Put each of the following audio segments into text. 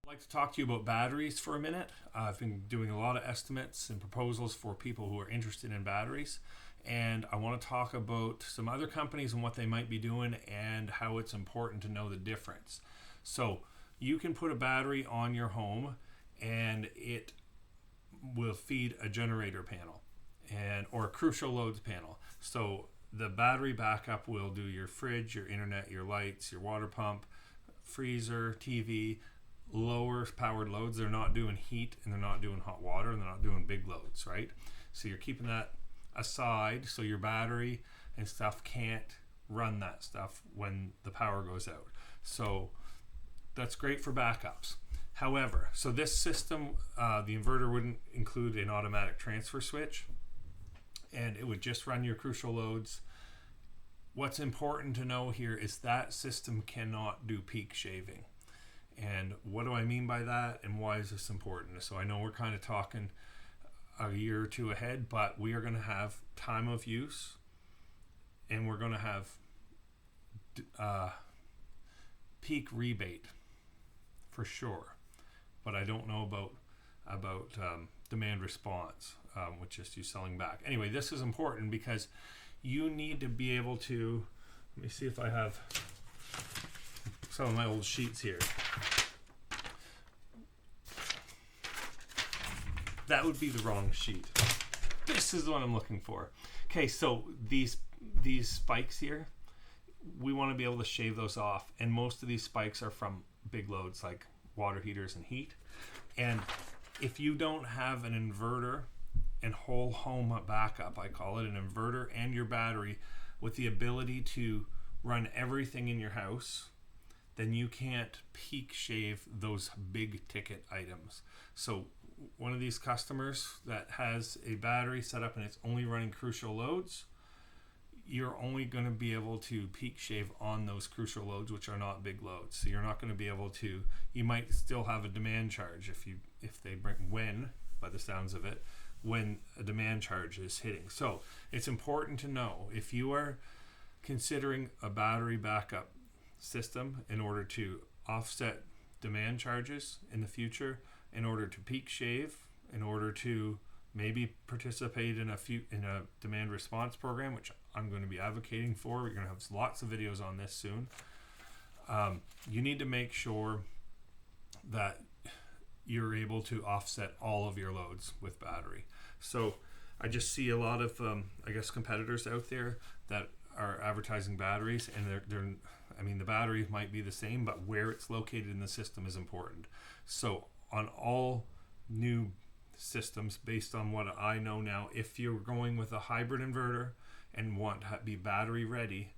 I'd like to talk to you about batteries for a minute. I've been doing a lot of estimates and proposals for people who are interested in batteries, and I want to talk about some other companies and what they might be doing and how it's important to know the difference. So you can put a battery on your home and it will feed a generator panel or a crucial loads panel. So the battery backup will do your fridge, your internet, your lights, your water pump, freezer, TV, lower powered loads. They're not doing heat and they're not doing hot water and they're not doing big loads, right? So you're keeping that aside so your battery and stuff can't run that stuff when the power goes out. So that's great for backups. However, so this system, the inverter wouldn't include an automatic transfer switch and it would just run your crucial loads. What's important to know here is that system cannot do peak shaving. And what do I mean by that and why is this important? So I know we're kind of talking a year or two ahead, but we are going to have time of use and we're going to have peak rebate for sure. But I don't know about demand response, which is you selling back. Anyway, this is important because you need to be able to, let me see if I have some of my old sheets here. That would be the wrong sheet. This is the one I'm looking for. Okay, so these spikes here, we want to be able to shave those off, and most of these spikes are from big loads like water heaters and heat. And if you don't have an inverter and whole home backup, I call it, an inverter and your battery with the ability to run everything in your house, then you can't peak shave those big ticket items. So one of these customers that has a battery set up and it's only running crucial loads, you're only going to be able to peak shave on those crucial loads, which are not big loads. So you're not going to be able to, you might still have a demand charge if they bring, when, by the sounds of it, when a demand charge is hitting. So it's important to know if you are considering a battery backup system in order to offset demand charges in the future, in order to peak shave, in order to maybe participate in a demand response program, which I'm going to be advocating for. We're going to have lots of videos on this soon. You need to make sure that you're able to offset all of your loads with battery. So I just see a lot of, I guess, competitors out there that are advertising batteries, and they're I mean, the battery might be the same, but where it's located in the system is important. So on all new systems, based on what I know now, if you're going with a hybrid inverter and want to be battery ready,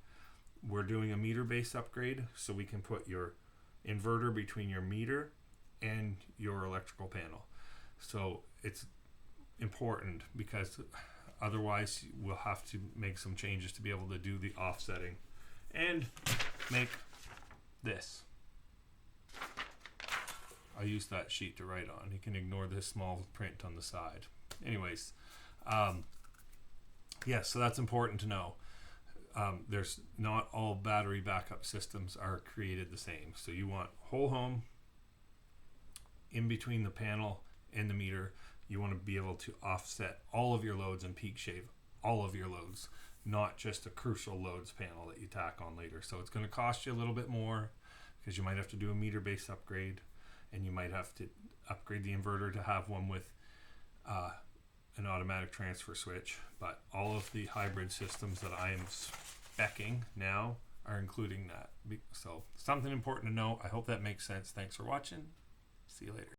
we're doing a meter base upgrade, so we can put your inverter between your meter and your electrical panel. So it's important because otherwise we'll have to make some changes to be able to do the offsetting and make this. I use that sheet to write on. You can ignore this small print on the side. Anyways, yeah, so that's important to know. There's not all battery backup systems are created the same. So you want whole home in between the panel and the meter. You want to be able to offset all of your loads and peak shave all of your loads, not just a crucial loads panel that you tack on later. So it's going to cost you a little bit more because you might have to do a meter base upgrade, and you might have to upgrade the inverter to have one with an automatic transfer switch. But all of the hybrid systems that I am speccing now are including that. So something important to know. I hope that makes sense. Thanks for watching. See you later.